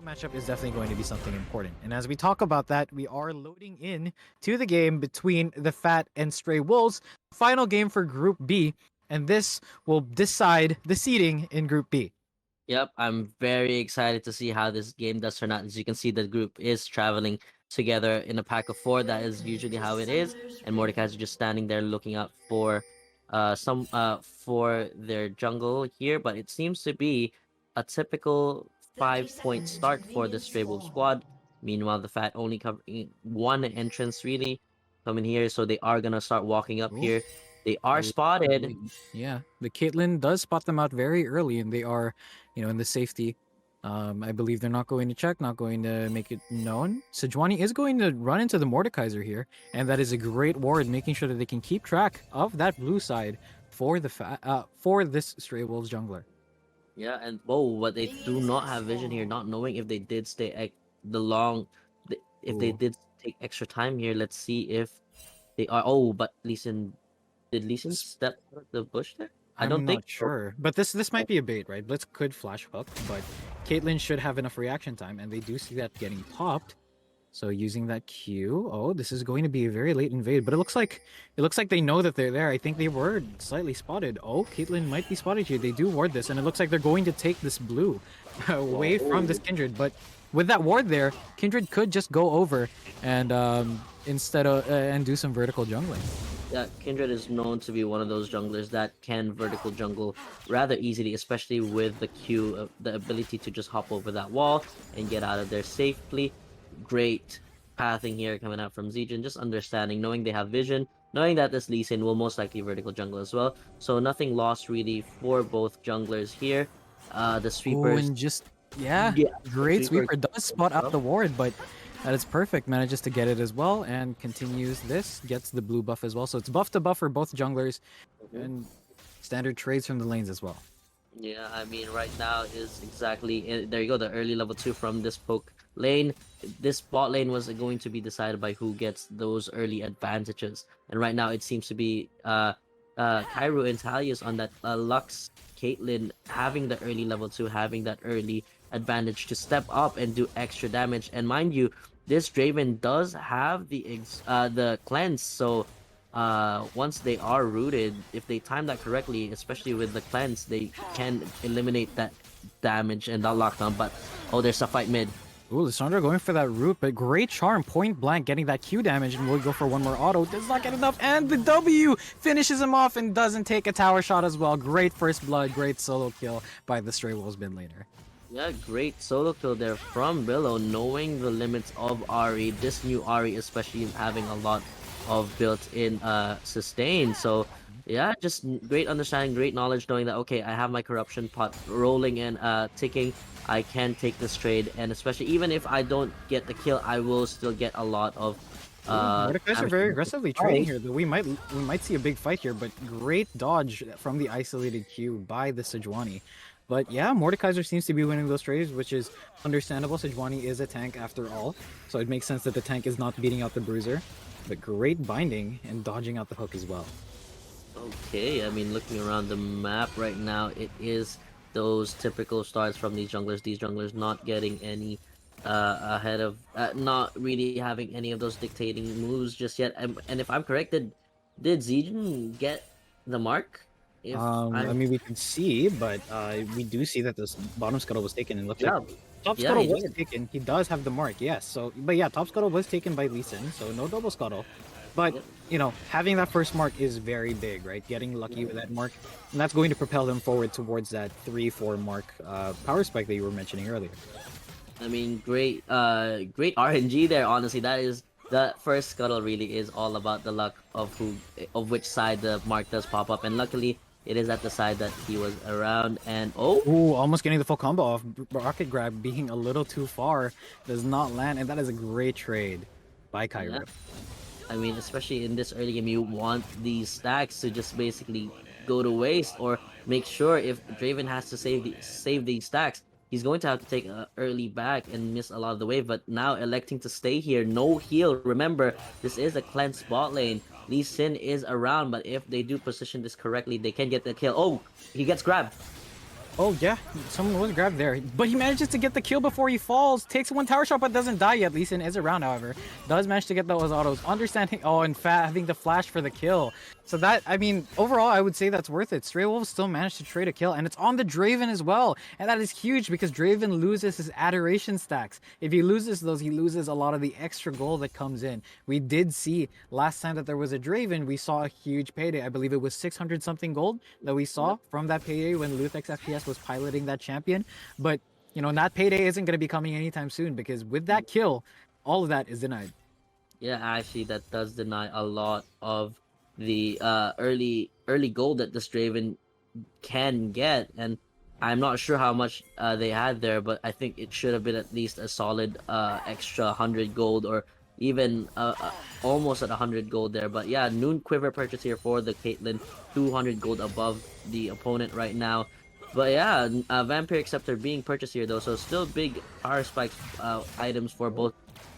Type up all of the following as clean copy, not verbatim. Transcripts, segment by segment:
matchup is definitely going to be something important. And as we talk about that, we are loading in to the game between the Fat and Stray Wolves, final game for Group B, and this will decide the seeding in Group B. Yep, I'm very excited to see how this game does turn out. As you can see, the group is traveling together in a pack of four. That is usually how it is. And Mordekaiser just standing there looking out for their jungle here, but it seems to be a typical 5 point start for the Stray Wolf squad. Meanwhile, the Fat only covering one entrance really coming here, so they are gonna start walking up Ooh. here. They are spotted. Yeah, the Caitlyn does spot them out very early, and they are, in the safety. I believe they're not going to check, not going to make it known. Sejuani is going to run into the Mordekaiser here, and that is a great ward, making sure that they can keep track of that blue side for for this Stray Wolves jungler. Yeah, and but they do not have vision here, not knowing if they did if they Ooh. did take extra time here. Let's see if they are. Oh, but did Lee Sin step out of the bush there? I don't I'm think not sure, but this might be a bait, right? Blitz could flash hook, but Caitlyn should have enough reaction time, and they do see that getting popped. So using that Q, this is going to be a very late invade, but it looks like they know that they're there. I think they were slightly spotted. Oh, Caitlyn might be spotted here. They do ward this, and it looks like they're going to take this blue away from this Kindred. But with that ward there, Kindred could just go over and and do some vertical jungling. Yeah, Kindred is known to be one of those junglers that can vertical jungle rather easily, especially with the Q, the ability to just hop over that wall and get out of there safely. Great pathing here coming out from Zegion, just understanding, knowing they have vision, knowing that this Lee Sin will most likely vertical jungle as well. So nothing lost really for both junglers here. The sweepers. And great sweeper does spot out the ward, but that is perfect. Manages to get it as well and continues this. Gets the blue buff as well. So it's buff to buff for both junglers and standard trades from the lanes as well. Yeah, I mean, right now is exactly there you go. The early level 2 from this poke lane. This bot lane was going to be decided by who gets those early advantages, and right now it seems to be KAIRU and Talius on that Lux Caitlyn having the early level 2, having that early advantage to step up and do extra damage. And mind you, this Draven does have the cleanse, so once they are rooted, if they time that correctly, especially with the cleanse, they can eliminate that damage and that lockdown. But there's a fight mid. Ooh, Lissandra going for that root, but great charm, point blank, getting that Q damage, and will go for one more auto. Does not get enough, and the W finishes him off and doesn't take a tower shot as well. Great first blood, great solo kill by the Stray Wolves mid laner. Yeah, great solo kill there from Billow, knowing the limits of Ahri. This new Ahri especially having a lot of built-in sustain. So yeah, just great understanding, great knowledge, knowing that okay, I have my corruption pot rolling and ticking. I can take this trade, and especially even if I don't get the kill, I will still get a lot of Mordekaiser very aggressively trading here, though we might see a big fight here, but great dodge from the isolated Q by the Sejuani. But yeah, Mordekaiser seems to be winning those trades, which is understandable. Sejuani is a tank after all, so it makes sense that the tank is not beating out the bruiser. But great binding and dodging out the hook as well. Okay, I mean, looking around the map right now, it is those typical starts from these junglers not getting any ahead of not really having any of those dictating moves just yet. And if I'm correct, did Zegion get the mark? I mean, we can see, but we do see that this bottom scuttle was taken, and looks like top Yeah, scuttle was taken. He does have the mark, yes. So, but yeah, top scuttle was taken by Lee Sin, so no double scuttle. But having that first mark is very big, right? Getting lucky with that mark, and that's going to propel them forward towards that 3-4 mark power spike that you were mentioning earlier. I mean, great RNG there. Honestly, that is the first scuttle. Really is all about the luck of which side the mark does pop up, and luckily it is at the side that he was around. And almost getting the full combo off. Rocket grab being a little too far, does not land, and that is a great trade by KAIRU. Yeah. I mean, especially in this early game, you want these stacks to just basically go to waste, or make sure if Draven has to save these stacks, he's going to have to take an early back and miss a lot of the wave. But now electing to stay here, no heal. Remember, this is a cleansed bot lane. Lee Sin is around, but if they do position this correctly, they can get the kill. Oh, he gets grabbed. Oh yeah, someone was grabbed there, but he manages to get the kill before he falls. Takes one tower shot, but doesn't die yet. Lee Sin is around, however, does manage to get those autos. Understanding, oh, and having the flash for the kill. So that, I mean, overall, I would say that's worth it. Stray Wolves still managed to trade a kill, and it's on the Draven as well, and that is huge because Draven loses his adoration stacks. If he loses those, he loses a lot of the extra gold that comes in. We did see last time that there was a Draven, we saw a huge payday. I believe it was 600 something gold that we saw from that payday when Luthx FPS was piloting that champion. But you know, that payday isn't going to be coming anytime soon because with that kill, all of that is denied. Yeah, actually, that does deny a lot of the early gold that this Draven can get, and I'm not sure how much they had there, but I think it should have been at least a solid extra 100 gold, or even almost at 100 gold there. But yeah, Noon Quiver purchase here for the Caitlyn, 200 gold above the opponent right now. But yeah, Vampire Acceptor being purchased here though, so still big power spikes items for both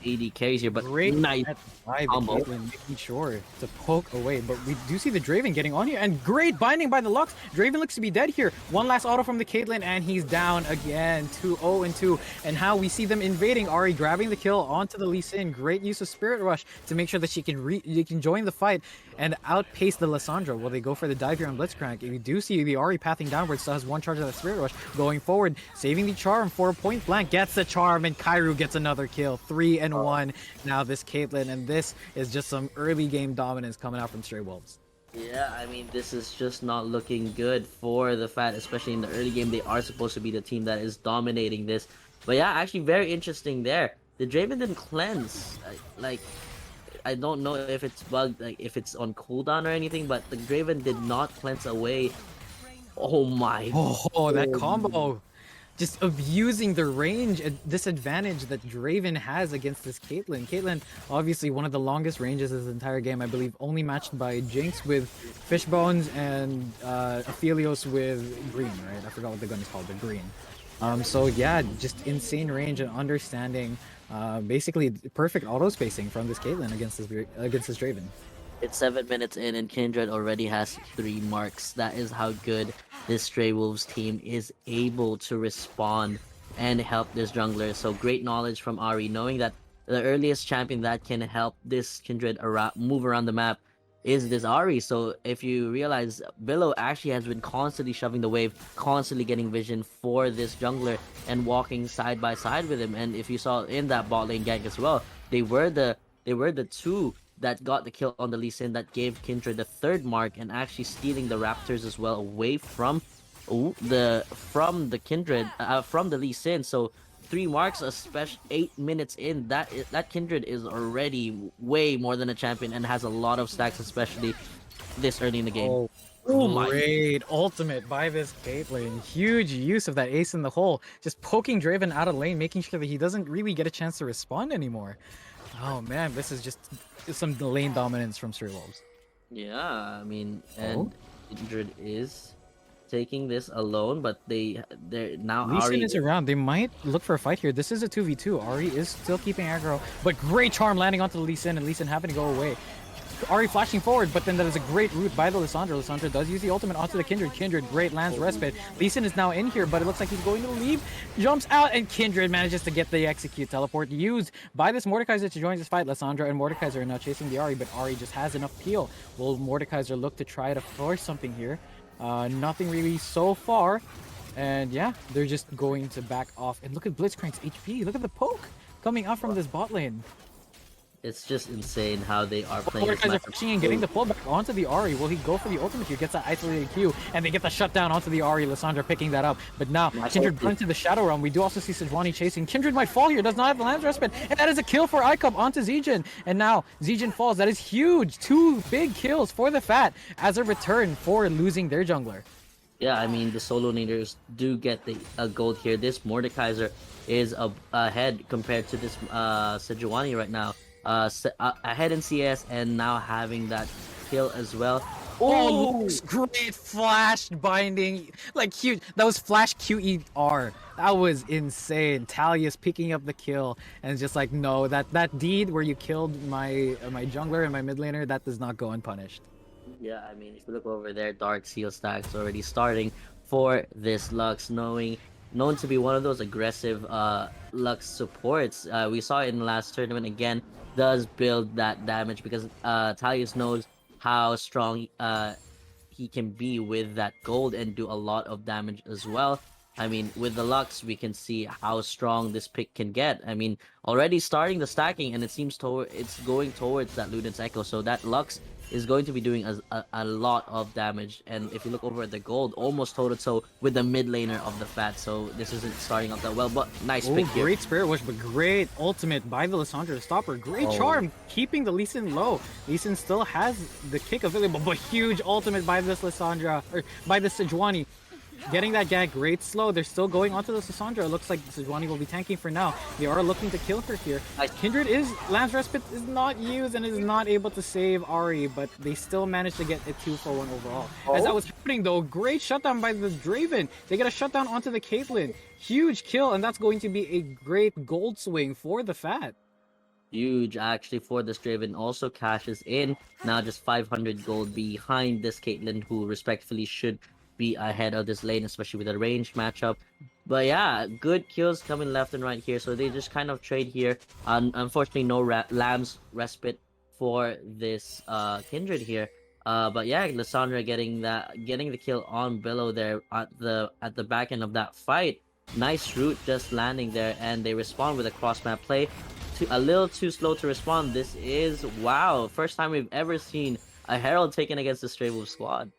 AD carries here, but Great nice by the combo. Caitlyn, making sure to poke away. But we do see the Draven getting on here, and great binding by the Lux. Draven looks to be dead here. One last auto from the Caitlyn, and he's down again. 2-0-2. And how we see them invading. Ahri grabbing the kill onto the Lee Sin. Great use of Spirit Rush to make sure that she can join the fight and outpace the Lissandra. Will they go for the dive here on Blitzcrank? We do see the Ahri pathing downwards, still has one charge of that Spirit Rush. Going forward, saving the charm for a point blank. Gets the charm, and KAIRU gets another kill. 3-1 now this Caitlyn, and this is just some early game dominance coming out from Stray Wolves. Yeah, I mean, this is just not looking good for the Fat, especially in the early game. They are supposed to be the team that is dominating this. But yeah, actually very interesting there. The Draven didn't cleanse. Like, I don't know if it's bugged, like if it's on cooldown or anything, but the Draven did not cleanse away. Oh my. Oh, that combo. Just abusing the range disadvantage that Draven has against this Caitlyn. Caitlyn, obviously one of the longest ranges of this entire game, I believe, only matched by Jinx with Fishbones and Aphelios with green, right? I forgot what the gun is called, but green. So yeah, just insane range and understanding, basically perfect auto spacing from this Caitlyn against this Draven. It's 7 minutes in, and Kindred already has 3 marks. That is how good this Stray Wolves team is able to respond and help this jungler. So great knowledge from Ahri, knowing that the earliest champion that can help this Kindred move around the map is this Ahri. So if you realize, Billow actually has been constantly shoving the wave, constantly getting vision for this jungler and walking side by side with him. And if you saw in that bot lane gank as well, they were the two that got the kill on the Lee Sin that gave Kindred the 3rd mark, and actually stealing the Raptors as well away from the Kindred, from the Lee Sin. So 3 marks, especially 8 minutes in, that Kindred is already way more than a champion and has a lot of stacks, especially this early in the game. Oh my! Great ultimate by this Caitlyn. Huge use of that ace in the hole, just poking Draven out of lane, making sure that he doesn't really get a chance to respond anymore. Oh man, this is just some lane dominance from Stray Wolves. Yeah, I mean, and Kindred is taking this alone, but they're now Lee Sin Ahri is around. They might look for a fight here. This is a 2v2. Ahri is still keeping aggro, but great charm landing onto the Lee Sin, and Lee Sin having to go away. Ahri flashing forward, but then that is a great route by the Lissandra. Lissandra does use the ultimate onto the Kindred. Kindred, great lands respite. Lee Sin is now in here, but it looks like he's going to leave. Jumps out, and Kindred manages to get the execute teleport used by this Mordekaiser to join this fight. Lissandra and Mordekaiser are now chasing the Ahri, but Ahri just has enough peel. Will Mordekaiser look to try to force something here? Nothing really so far. And yeah, they're just going to back off. And look at Blitzcrank's HP. Look at the poke coming out from this bot lane. It's just insane how they are playing. Mordekaiser pushing and getting the pullback onto the Ahri. Will he go for the ultimate here? Gets that isolated Q, and they get the shutdown onto the Ahri. Lissandra picking that up. But now, Kindred runs to the Shadow Realm. We do also see Sejuani chasing. Kindred might fall here. Does not have the Lance Respite. And that is a kill for Icub onto Zegion. And now, Zegion falls. That is huge. 2 big kills for the Fat as a return for losing their jungler. Yeah, I mean, the solo leaders do get the gold here. This Mordekaiser is ahead compared to this Sejuani right now. Ahead in CS, and now having that kill as well. Oh, great flash binding, like huge. That was flash QER. That was insane. Talius picking up the kill, and it's just like, no, that deed where you killed my jungler and my mid laner, that does not go unpunished. Yeah, I mean, if you look over there, Dark Seal stacks already starting for this Lux, known to be one of those aggressive Lux supports. We saw it in the last tournament again. Does build that damage because Talius knows how strong he can be with that gold and do a lot of damage as well. I mean, with the Lux, we can see how strong this pick can get. I mean, already starting the stacking, and it seems it's going towards that Luden's Echo. So that Lux is going to be doing a lot of damage. And if you look over at the gold, almost toe-to-toe with the mid laner of the Fat. So this isn't starting out that well, but nice pick here. Great Spirit Wish, but great ultimate by the Lissandra to stop her. Great charm, keeping the Lee Sin low. Lee Sin still has the kick available, but huge ultimate by this Lissandra, or by the Sejuani. Getting that gag, great slow. They're still going onto the Lissandra. It looks like Sejuani will be tanking for now. They are looking to kill her here. Kindred Lamb's Respite is not used and is not able to save Ahri, but they still managed to get a 2-for-1 overall. As that was happening though, great shutdown by the Draven. They get a shutdown onto the Caitlyn. Huge kill, and that's going to be a great gold swing for the Fat. Huge actually for this Draven. Also cashes in. Now just 500 gold behind this Caitlyn, who respectfully should be ahead of this lane, especially with a ranged matchup. But yeah, good kills coming left and right here, so they just kind of trade here. Unfortunately, no Lamb's Respite for this Kindred here. But yeah, Lissandra getting the kill on Billow there at the back end of that fight. Nice route just landing there, and they respond with a cross map play. A little too slow to respond. This is, wow, first time we've ever seen a Herald taken against the Stray Wolf squad.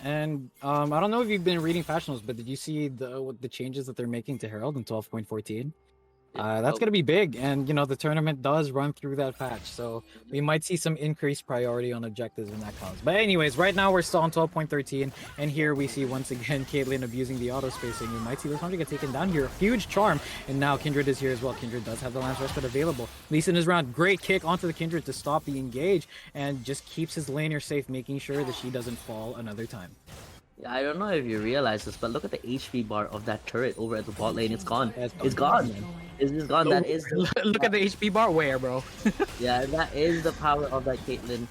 And I don't know if you've been reading Fashionals, but did you see the changes that they're making to Herald in 12.14? That's going to be big, and you know the tournament does run through that patch, so we might see some increased priority on objectives when that comes. But anyways, right now we're still on 12.13, and here we see once again Caitlyn abusing the auto spacing. We might see Lissandra get taken down here. Huge charm, and now Kindred is here as well. Kindred does have the Lance Respite available. Lee Sin is around. Great kick onto the Kindred to stop the engage, and just keeps his laner safe, making sure that she doesn't fall another time. I don't know if you realize this, but look at the HP bar of that turret over at the bot lane. It's gone. It's gone. It's just gone. That is. Look at the HP bar. Where, bro? Yeah, that is the power of that Caitlyn.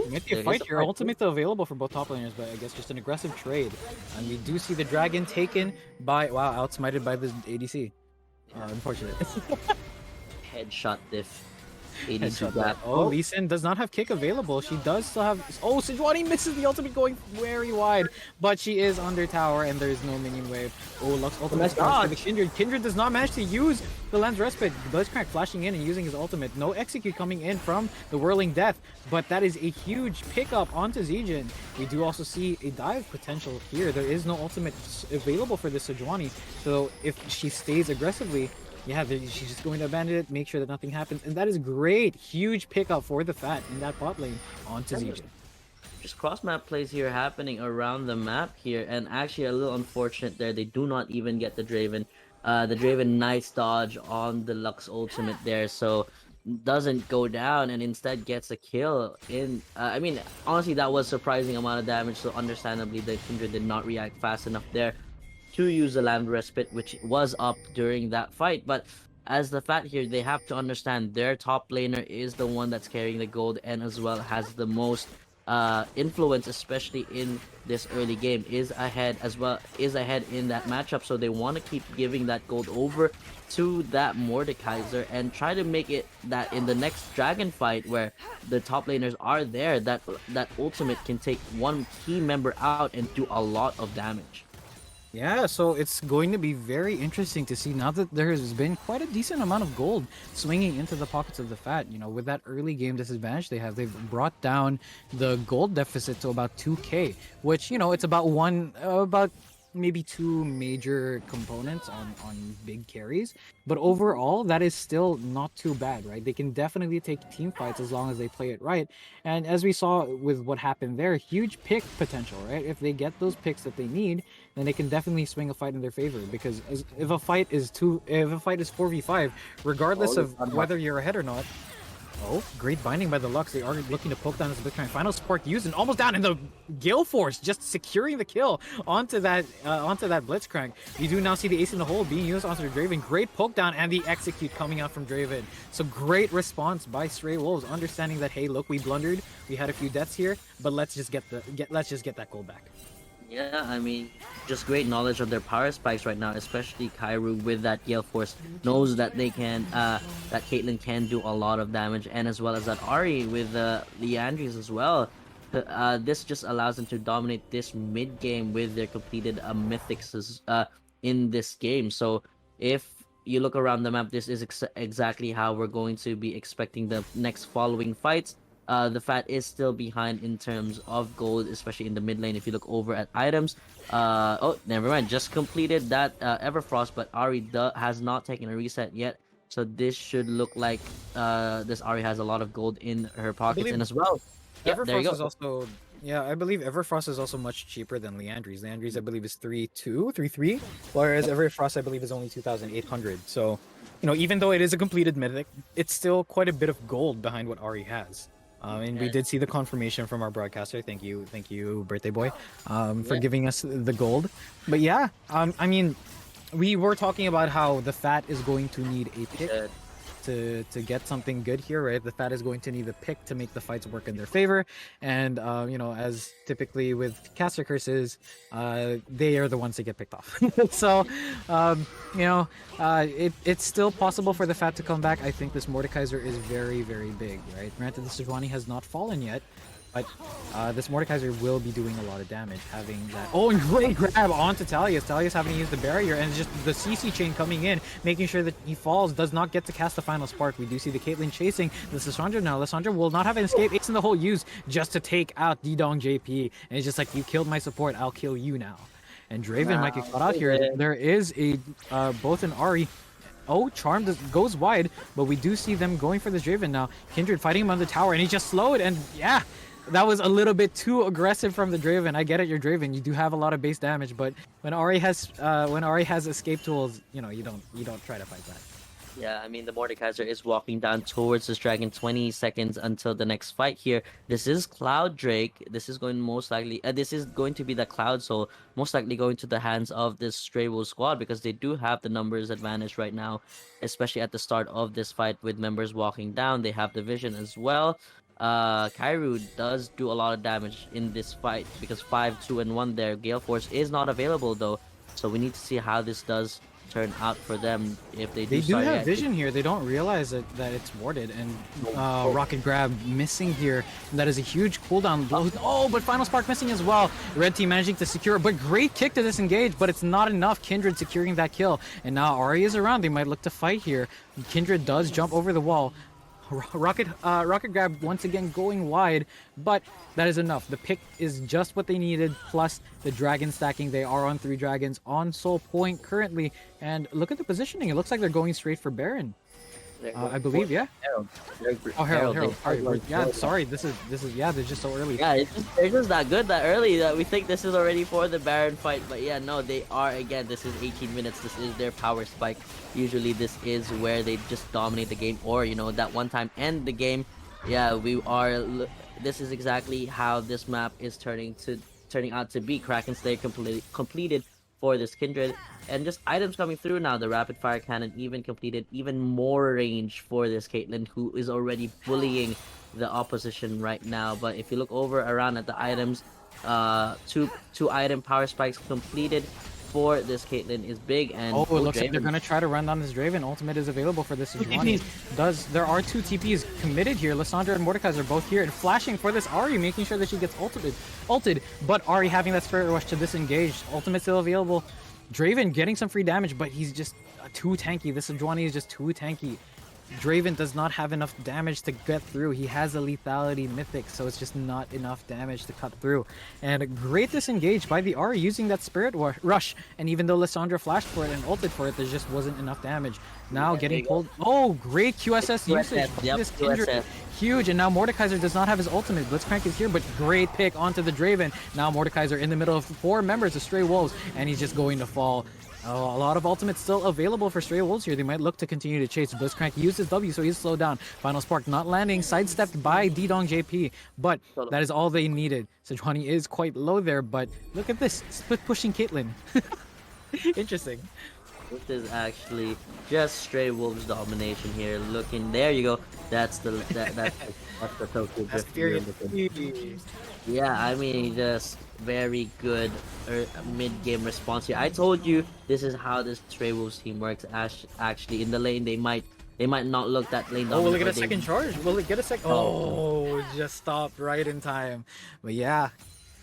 Might be a fight here. Ultimate available for both top laners, but I guess just an aggressive trade. And we do see the dragon taken by outsmited by the ADC. Unfortunate. Headshot diff. Lee Sin does not have kick available. She does still have. Sejuani misses the ultimate going very wide, but she is under tower and there is no minion wave. Lux ultimate for the Kindred. Kindred does not manage to use the Lens Respite. Blitzcrank flashing in and using his ultimate. No execute coming in from the Whirling Death, but that is a huge pickup onto Zegion. We do also see a dive potential here. There is no ultimate available for the Sejuani, so if she stays aggressively, yeah, she's just going to abandon it, make sure that nothing happens, and that is great. Huge pickup for the Fat in that bot lane onto Zegion. Just cross map plays here happening around the map here, and actually a little unfortunate there. They do not even get the Draven. The Draven nice dodge on the Lux ultimate there, so doesn't go down and instead gets a kill in. I mean, honestly, that was surprising amount of damage, so understandably the Kindred did not react fast enough there to use the Land Respite, which was up during that fight. But as the Fat here, they have to understand their top laner is the one that's carrying the gold and as well has the most influence, especially in this early game, is ahead in that matchup. So they want to keep giving that gold over to that Mordekaiser and try to make it that in the next dragon fight where the top laners are there, that ultimate can take one key member out and do a lot of damage. Yeah, so it's going to be very interesting to see now that there has been quite a decent amount of gold swinging into the pockets of the Fat. You know, with that early game disadvantage they've brought down the gold deficit to about 2k, which, you know, it's about maybe two major components on big carries, but overall that is still not too bad, right? They can definitely take team fights as long as they play it right. And as we saw with what happened there, huge pick potential, right? If they get those picks that they need, then they can definitely swing a fight in their favor, because if a fight is 4v5, regardless of whether you're ahead or not. Great binding by the Lux. They are looking to poke down this Blitzcrank. Final spark used and almost down, and the Gale Force just securing the kill onto that Blitzcrank. You do now see the ace in the hole being used onto the Draven. Great poke down and the execute coming out from Draven. So great response by Stray Wolves, understanding that, hey, look, we blundered. We had a few deaths here, but let's just get that gold back. Yeah, I mean, just great knowledge of their power spikes right now, especially KAIRU with that Gale Force knows that they can, that Caitlyn can do a lot of damage, and as well as that Ahri with Leandries as well. This just allows them to dominate this mid game with their completed mythics in this game. So if you look around the map, this is exactly how we're going to be expecting the next following fights. The Fat is still behind in terms of gold, especially in the mid lane. If you look over at items, oh, never mind. Just completed that Everfrost, but Ahri has not taken a reset yet. So this should look like this Ahri has a lot of gold in her pockets, believe and as well. Yeah, there you Everfrost go. is also, yeah, I believe Everfrost is also much cheaper than Leandries. Leandries, I believe, is 3.2, 3.3, whereas Everfrost, I believe, is only 2,800. So, even though it is a completed mythic, it's still quite a bit of gold behind what Ahri has. And we did see the confirmation from our broadcaster. Thank you, birthday boy, for Yeah. giving us the gold. But yeah, I mean, we were talking about how the Fat is going to need a pick Uh, to get something good here, right? The Fat is going to need a pick to make the fights work in their favor, and as typically with caster curses, they are the ones that get picked off. So, it's still possible for the Fat to come back. I think this Mordekaiser is very, very big, right? Granted, the Sejuani has not fallen yet, but this Mordekaiser will be doing a lot of damage, having that. Oh, and great grab onto Talius. Talius having to use the barrier, and just the CC chain coming in, making sure that he falls, does not get to cast the final spark. We do see the Caitlyn chasing the Lissandra now. Lissandra will not have an escape. It's in the whole use just to take out ddongjp. And it's just like, you killed my support, I'll kill you now. And Draven might get caught out here. There is a both an Ahri. Oh, Charm goes wide, but we do see them going for this Draven now. Kindred fighting him on the tower, and he just slowed, and yeah, that was a little bit too aggressive from the Draven. I get it, you're Draven. You do have a lot of base damage, but when Ahri has escape tools, you don't try to fight that. Yeah, I mean, the Mordekaiser is walking down towards this dragon. 20 seconds until the next fight here. This is Cloud Drake. This is going to be the Cloud Soul, most likely going to the hands of this Stray Wolf squad, because they do have the numbers advantage right now, especially at the start of this fight with members walking down. They have the vision as well. KAIRU does do a lot of damage in this fight because 5, 2, and 1 there. Gale Force is not available though, so we need to see how this does turn out for them if they do. They do have vision here. They don't realize that it's warded, and rocket grab missing here. And that is a huge cooldown blow. Oh, but final spark missing as well. Red team managing to secure, but great kick to disengage, but it's not enough. Kindred securing that kill, and now Ahri is around. They might look to fight here. Kindred does jump over the wall. Rocket grab once again going wide, but that is enough. The pick is just what they needed, plus the dragon stacking. They are on 3 dragons on Soul Point currently, and look at the positioning. It looks like they're going straight for Baron. I believe, yeah. Herald. Sorry, yeah, sorry. This is yeah. They're just so early. Yeah, they're just that good that early that we think this is already for the Baron fight. But yeah, no, they are. Again, this is 18 minutes. This is their power spike. Usually, this is where they just dominate the game, or that one time end the game. Yeah, this is exactly how this map is turning out to be. Kraken Slayer completed for this Kindred, and just items coming through now. The rapid fire cannon even completed, even more range for this Caitlyn, who is already bullying the opposition right now. But if you look over around at the items, two item power spikes completed for this Caitlyn is big. And it looks like they're gonna try to run down this Draven. Ultimate is available for this Sejuani. There are 2 TPs committed here. Lissandra and Mordekaiser are both here and flashing for this Ahri, making sure that she gets ulted. But Ahri having that Spirit Rush to disengage. Ultimate still available. Draven getting some free damage, but he's just too tanky. This Sejuani is just too tanky. Draven does not have enough damage to get through. He has a lethality mythic, so it's just not enough damage to cut through. And a great disengage by the Ahri using that Spirit Rush. And even though Lissandra flashed for it and ulted for it, there just wasn't enough damage. Now getting pulled. Oh, great QSS usage. This Kindred. Huge. And now Mordekaiser does not have his ultimate. Blitzcrank is here, but great pick onto the Draven. Now Mordekaiser in the middle of 4 members of Stray Wolves, and he's just going to fall. Oh, a lot of ultimates still available for Stray Wolves here. They might look to continue to chase. Blitzcrank used his W, so he's slowed down. Final Spark not landing, sidestepped by ddongjp, but that is all they needed. Sejuani is quite low there, but look at this. Split pushing Caitlyn. Interesting. This is actually just Stray Wolves domination here. Looking, there you go. That's the that's the Tokyo That's Drift. period. Yeah, I mean, just very good mid-game response here. I told you this is how this Stray Wolves team works. Actually, in the lane, they might not look that lane Oh, will it dominant. get a second charge? Will it get a second? Oh, just stopped right in time. But yeah,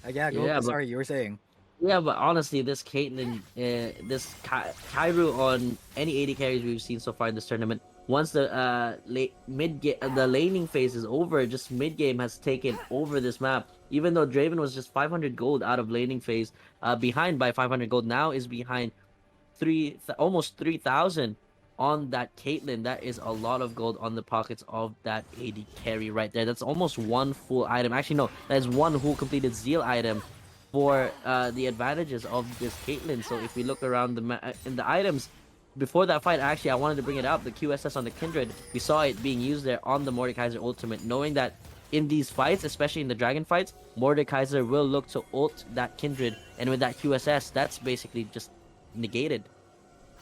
go. Yeah, but Sorry, you were saying. yeah, but honestly, this Caitlyn, KAIRU on any AD carries we've seen so far in this tournament, once the the laning phase is over, just mid game has taken over this map. Even though Draven was just 500 gold out of laning phase, behind by 500 gold, now is behind almost 3,000 on that Caitlyn. That is a lot of gold on the pockets of that AD carry right there. That's almost one full item. Actually, no, that is one whole completed Zeal item for the advantages of this Caitlyn. So if we look around in the items before that fight, actually I wanted to bring it up. The QSS on the Kindred, we saw it being used there on the Mordekaiser ultimate, knowing that in these fights, especially in the dragon fights, Mordekaiser will look to ult that Kindred, and with that QSS, that's basically just negated.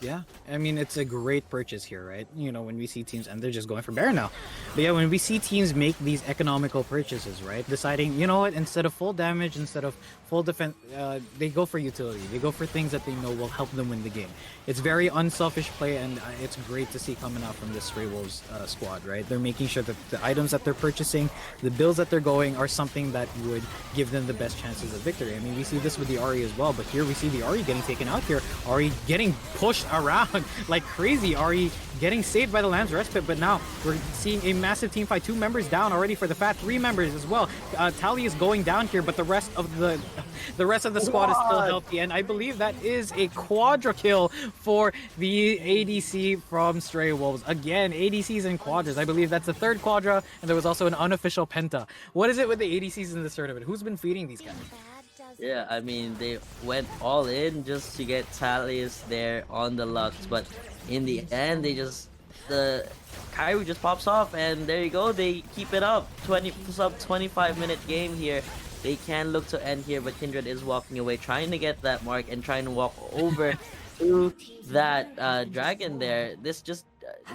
Yeah, I mean, it's a great purchase here, right? You know, when we see teams, and they're just going for Baron now. But yeah, when we see teams make these economical purchases, right? Deciding, you know what, instead of full damage, instead of full defense, they go for utility. They go for things that they know will help them win the game. It's very unselfish play, and it's great to see coming out from this Stray Wolves squad, right? They're making sure that the items that they're purchasing, the builds that they're going, are something that would give them the best chances of victory. I mean, we see this with the Ahri as well, but here we see the Ahri getting taken out here. Ahri getting pushed around like crazy. Ahri getting saved by the Lamb's Respite, but now we're seeing a massive team fight. 2 members down already for the Fat, 3 members as well. Talius going down here, but the rest of the squad is still healthy, and I believe that is a quadra kill for the ADC from Stray Wolves. Again, ADCs and quadras. I believe that's the 3rd quadra, and there was also an unofficial penta. What is it with the ADCs in this tournament? Who's been feeding these guys? Yeah, I mean, they went all in just to get Talius there on the Lux, but in the end, the KAIRU just pops off, and there you go, they keep it up. 25-minute game here. They can look to end here, but Kindred is walking away, trying to get that mark and trying to walk over to that dragon there. This just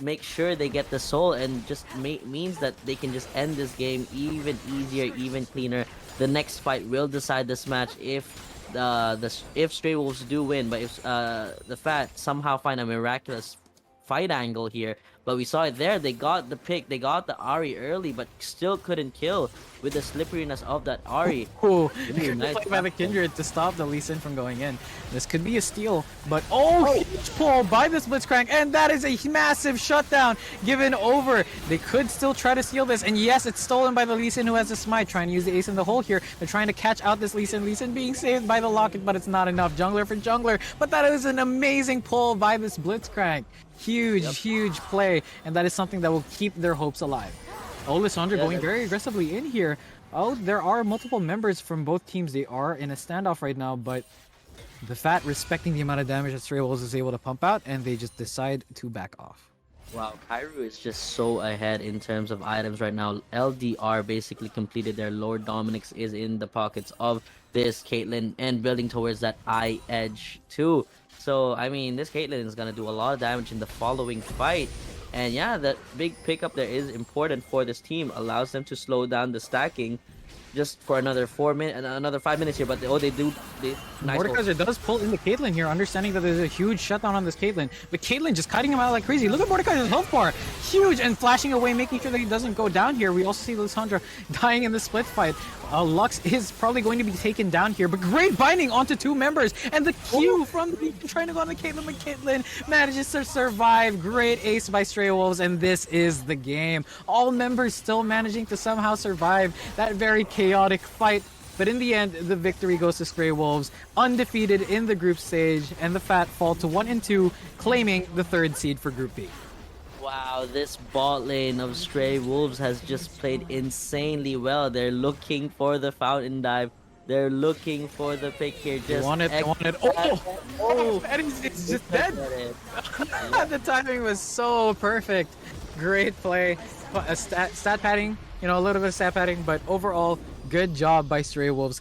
makes sure they get the soul, and just means that they can just end this game even easier, even cleaner. The next fight will decide this match if Stray Wolves do win, but if the Fat somehow find a miraculous fight angle here. But we saw it there. They got the pick. They got the Ahri early, but still couldn't kill with the slipperiness of that Ahri. Oh, good play by the Kindred to stop the Lee Sin from going in. This could be a steal, but huge pull by this Blitzcrank, and that is a massive shutdown given over. They could still try to steal this, and yes, it's stolen by the Lee Sin, who has a smite, trying to use the ace in the hole here. They're trying to catch out this Lee Sin. Lee Sin being saved by the locket, but it's not enough. Jungler for jungler, but that is an amazing pull by this Blitzcrank. Huge play, and that is something that will keep their hopes alive. Oh, Lissandra going very aggressively in here. Oh, there are multiple members from both teams. They are in a standoff right now, but the Fat, respecting the amount of damage that Stray Wolves is able to pump out, and they just decide to back off. Wow, KAIRU is just so ahead in terms of items right now. LDR basically completed. Their Lord Dominic's is in the pockets of this Caitlyn and building towards that eye edge too. So, I mean, this Caitlyn is going to do a lot of damage in the following fight. And yeah, that big pickup there is important for this team. Allows them to slow down the stacking just for another 4 minutes and another 5 minutes here. But nice. Mordekaiser does pull in the Caitlyn here, understanding that there's a huge shutdown on this Caitlyn. But Caitlyn just cutting him out like crazy. Look at Mordekaiser's health bar. Huge, and flashing away, making sure that he doesn't go down here. We also see Lissandra dying in the split fight. Lux is probably going to be taken down here, but great binding onto 2 members. And the Q from the Beacon trying to go on the Caitlyn, but Caitlyn manages to survive. Great ace by Stray Wolves, and this is the game. All members still managing to somehow survive that very chaotic fight. But in the end, the victory goes to Stray Wolves, undefeated in the group stage, and the Fat fall to 1 and 2, claiming the 3rd seed for Group B. Wow, this bot lane of Stray Wolves has just played insanely well. They're looking for the fountain dive. They're looking for the pick here. Just they want it. Oh, it's just dead. The timing was so perfect. Great play. Stat padding, a little bit of stat padding, but overall, good job by Stray Wolves